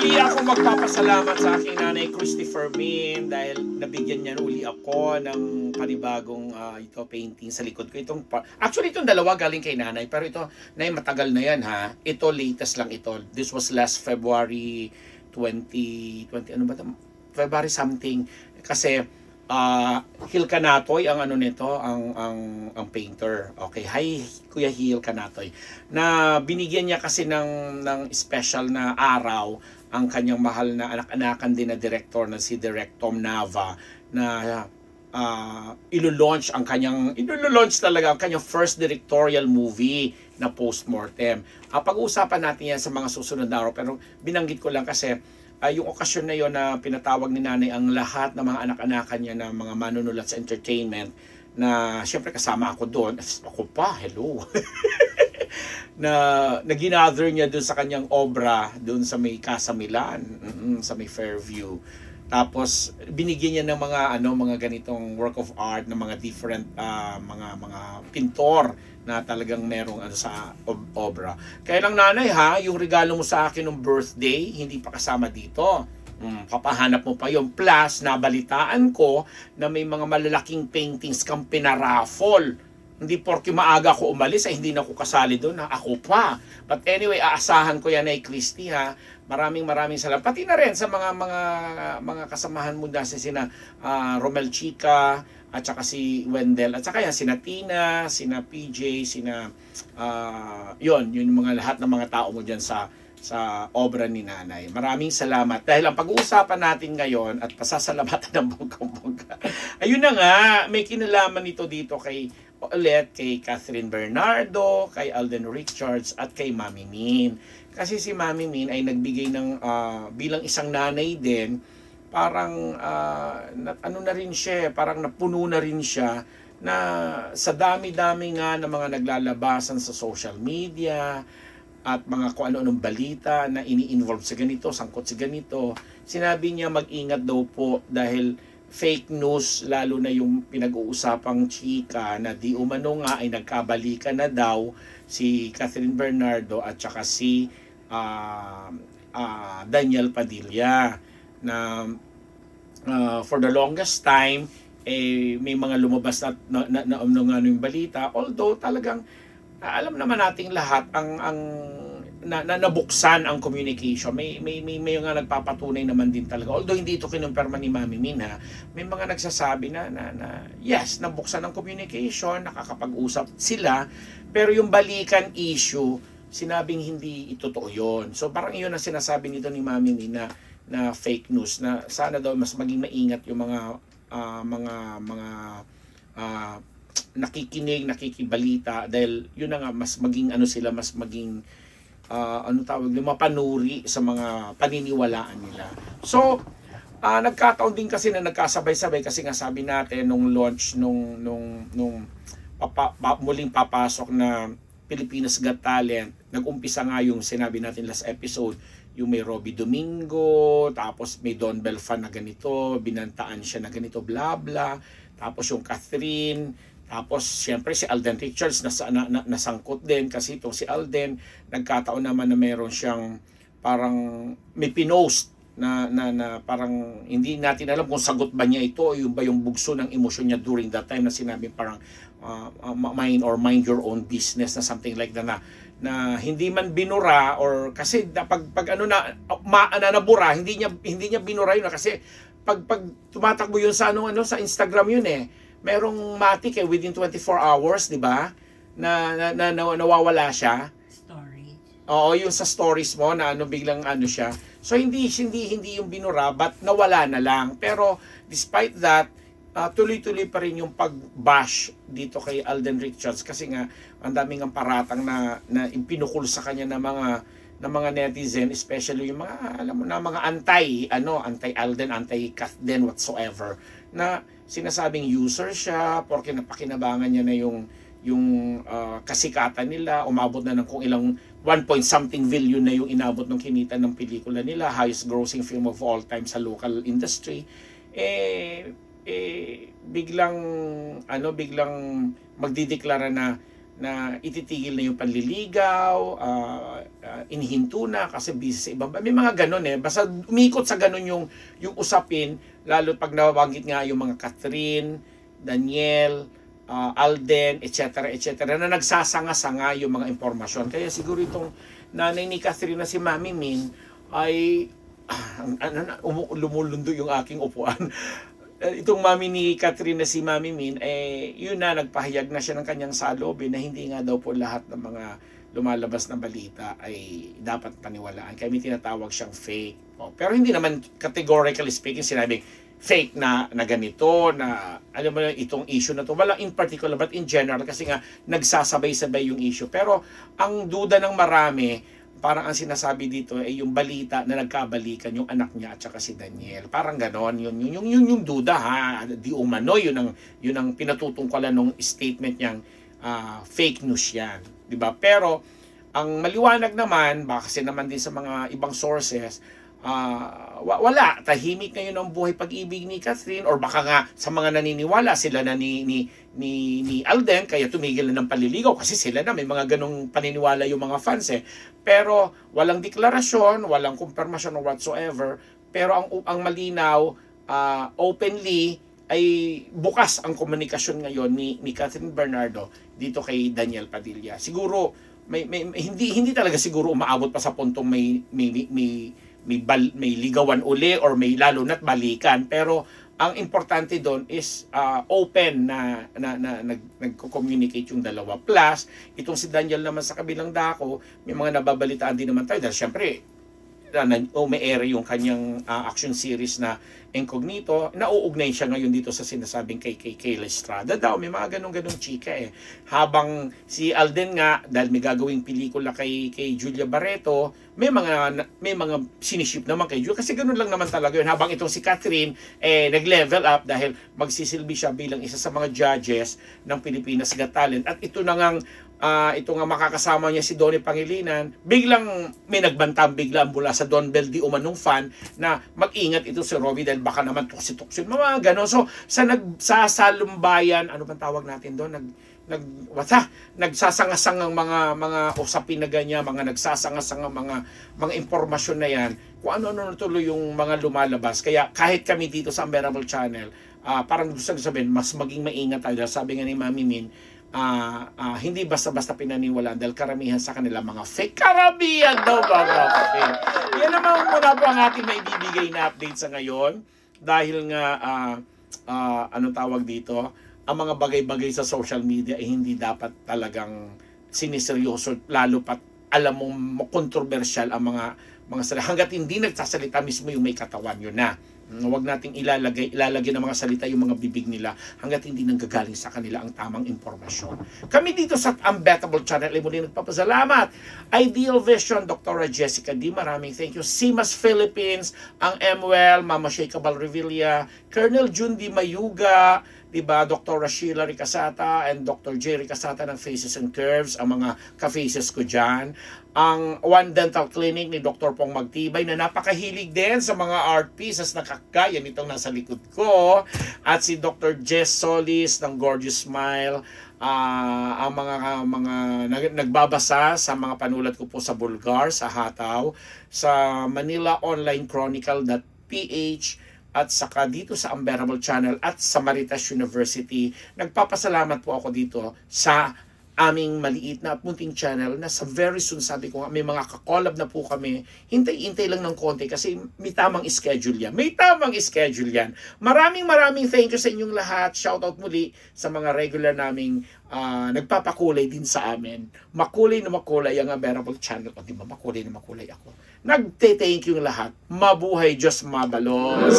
Muli ako magpapasalamat sa aking nanay Christopher Min dahil nabigyan niya uli ako ng panibagong ito painting sa likod ko. Actually itong dalawa galing kay nanay, pero ito nay matagal na yan ha. Ito latest lang ito. This was last February 20 ano ba ito? February something kasi Hil Canatoy ang ano nito, ang painter. Okay, hi Kuya Hil Canatoy. Na binigyan niya kasi ng special na araw ang kanyang mahal na anak-anakan din na director na si Direct Tom Nava na ilo-launch talaga ang kanyang first directorial movie na Postmortem. Pag-uusapan natin yan sa mga susunod na araw, pero binanggit ko lang kasi yung okasyon na yon na pinatawag ni nanay ang lahat ng mga anak-anakan niya na mga manunulat sa entertainment na siyempre kasama ako doon. Ako pa, hello. na ginather niya doon sa kanyang obra doon sa may Casa Milan, sa may Fairview. Tapos binigyan niya ng mga ganitong work of art ng mga different mga pintor na talagang merong sa obra. Kaya lang nanay ha, yung regalo mo sa akin ng birthday hindi pa kasama dito. Papahanap mo pa yung plus nabalitaan ko na may mga malalaking paintings kang pinaraffle. Hindi porke maaga ako umalis ay hindi na ako kasali doon na ako pa. But anyway, aasahan ko yan ay Christy ha. Maraming salamat. Pati na rin sa mga kasamahan mo na sina Romel Chica at saka si Wendell at saka yan sina Tina, sina PJ, sina yun mga lahat ng mga tao mo diyan sa obra ni nanay. Maraming salamat. Dahil ang pag-uusapan natin ngayon at pasasalamatan ng bonggang-bongga. Ayun na nga, may kinalaman nito dito kay Catherine Bernardo, kay Alden Richards at kay Mami Min. Kasi si Mami Min ay nagbigay ng bilang isang nanay din, parang ano na rin siya, parang napuno na rin siya na sa dami-dami nga ng mga naglalabasan sa social media at mga kung ano-anong balita na ini-involve sa ganito, sangkot sa ganito. Sinabi niya mag-ingat daw po dahil fake news, lalo na yung pinag-uusapang chika na di umano nga ay nagkabalikan na daw si Catherine Bernardo at saka si Daniel Padilla na for the longest time may mga lumabas na yung balita, although talagang alam naman nating lahat nabuksan ang communication. May mga nagpapatunay naman din talaga. Although hindi ito kinumpirma ni Mami Min ha. May mga nagsasabi na yes, nabuksan ang communication, nakakapag-usap sila, pero yung balikan issue, sinabing hindi totoo yun. So parang iyon ang sinasabi nito ni Mami Min na fake news, na sana daw mas maging maingat yung mga nakikinig, nakikibalita dahil yun na nga mas maging mas maging mapanuri sa mga paniniwalaan nila. So, nagkataon din kasi na nagkasabay-sabay kasi nga sabi natin nung launch nung muling papasok na Pilipinas Got Talent, nag-umpisa nga yung sinabi natin last episode, yung may Robbie Domingo, tapos may Don Belfan na ganito, binantaan siya na ganito, bla bla, tapos yung Catherine, tapos siyempre si Alden Richards nasangkot din kasi itong si Alden nagkataon naman na meron siyang parang may pinost na parang hindi natin alam kung sagot ba niya ito o yung ba yung bugso ng emosyon niya during that time na sinabi parang mind your own business na something like that na hindi man binura or kasi pag nabura hindi niya binura yun kasi pag tumatakbo yun sa sa Instagram yun merong matik within 24 hours, di ba? Na nawawala siya. Storage. Oo, yung sa stories mo na biglang siya. So hindi yung binura but nawala na lang. Pero despite that, tuloy-tuloy pa rin yung pag-bash dito kay Alden Richards kasi nga ang daming ang paratang na pinukul sa kanya ng mga netizen, especially yung mga alam mo na mga anti-Alden, anti-Catherine whatsoever na sinasabing user siya porque napakinabangan niya na yung kasikatan nila, umabot na ng kung ilang 1 point something billion na yung inabot ng kinita ng pelikula nila, highest grossing film of all time sa local industry. Biglang magdideklara na ititigil na yung panliligaw, inihinto na kasi busy sa ibang, may mga ganun basta umikot sa ganun yung usapin, lalo pag nabanggit nga yung mga Catherine, Daniel, Alden, etc. na nagsasanga-sanga yung mga impormasyon. Kaya siguro itong nanay ni Catherine na si Mami Min ay lumulundo yung aking upuan. Itong mami ni Catherine na si Mami Min, yun na, nagpahayag na siya ng kanyang salobin na hindi nga daw po lahat ng mga lumalabas na balita ay dapat paniwalaan. Kaya may tinatawag siyang fake. Pero hindi naman categorically speaking sinabing fake na ganito, na alam mo itong issue na to. Walang in particular, but in general, kasi nga nagsasabay-sabay yung issue. Pero ang duda ng marami, parang ang sinasabi dito ay yung balita na nagkabalikan yung anak niya at saka si Daniel. Parang ganon, yung duda di umano, yun ang pinatutungkalan ng statement niyang fake news yan, di ba? Pero ang maliwanag naman, baka kasi naman din sa mga ibang sources, wala, tahimik ngayon ang buhay pag-ibig ni Catherine, or baka nga sa mga naniniwala sila na ni Alden, kaya tumigil na ng paliligaw kasi sila na may mga ganong paniniwala yung mga fans pero walang deklarasyon, walang kumpirmasyon or whatsoever. Pero ang malinaw, openly ay bukas ang komunikasyon ngayon ni Catherine Bernardo dito kay Daniel Padilla. Siguro hindi talaga siguro umaabot pa sa puntong may ligawan uli or may lalo na't balikan, pero ang importante doon is open na nagko-communicate yung dalawa. Plus, itong si Daniel naman sa kabilang dako, may mga nababalitaan din naman tayo dahil syempre may ere yung kanyang action series na Incognito, nauugnay siya ngayon dito sa sinasabing kay Kayla Estrada daw, may mga ganong chika habang si Alden nga, dahil may gagawing pelikula kay Julia Barreto, may mga siniship naman kay Julia, kasi ganun lang naman talaga yun. Habang itong si Catherine nag-level up dahil magsisilbi siya bilang isa sa mga judges ng Pilipinas Got Talent, at ito nga makakasama niya si Donnie Pangilinan, biglang may nagbantang biglang mula sa Don Bell di umanong fan na mag-ingat ito si Robbie dahil baka naman tuksi-tuksin, mga gano'n. So sa nagsasalumbayan, ano bang tawag natin doon, nagsasangasangang mga usapin na ganyan, mga nagsasangasangang mga impormasyon na yan, kung ano tuloy yung mga lumalabas. Kaya kahit kami dito sa Unbearable Channel, parang gusto sabihin, mas maging maingat tayo. Sabi nga ni Mami Min, hindi basta-basta pinaniwalaan dahil karamihan sa kanila mga fake. Karamihan daw mga fake. Yan naman muna po ang ating maibibigay na update sa ngayon. Dahil nga, anong tawag dito, ang mga bagay-bagay sa social media ay hindi dapat talagang siniseryoso, lalo pat alam mong kontrobersyal ang mga salita. Hanggat hindi nagsasalita mismo yung may katawan, yun na. Huwag nating ilalagay ng mga salita yung mga bibig nila hanggat hindi nanggagaling sa kanila ang tamang impormasyon. Kami dito sa Unbettable Channel ay muli nagpapasalamat. Ideal Vision, Dr. Jessica D. Maraming thank you. Simas Philippines, ang MWell, Mama Sheikha Balrevilla, Colonel Jun D. Mayuga, diba, Dr. Sheila Ricasata and Dr. J. Ricasata ng Faces and Curves, ang mga ka-faces ko dyan. Ang One Dental Clinic ni Dr. Pong Magtibay na napakahilig din sa mga art pieces na kakaya nitong nasa likod ko. At si Dr. Jess Solis ng Gorgeous Smile, ang mga nagbabasa sa mga panulat ko po sa Bulgar, sa Hataw, sa ManilaOnlineChronicle.ph, at saka dito sa Unbearable Channel at sa Maritas University. Nagpapasalamat po ako dito sa aming maliit na at munting channel na sa very soon, sabi ko nga, may mga kakolab na po kami. Hintay-hintay lang ng konti kasi may tamang schedule yan. May tamang schedule yan. Maraming thank you sa inyong lahat. Shoutout muli sa mga regular naming nagpapakulay din sa amin. Makulay na makulay ang Unbearable Channel. O di ba, makulay na makulay ako. Nagte-thank you lahat. Mabuhay, Diyos mabalos.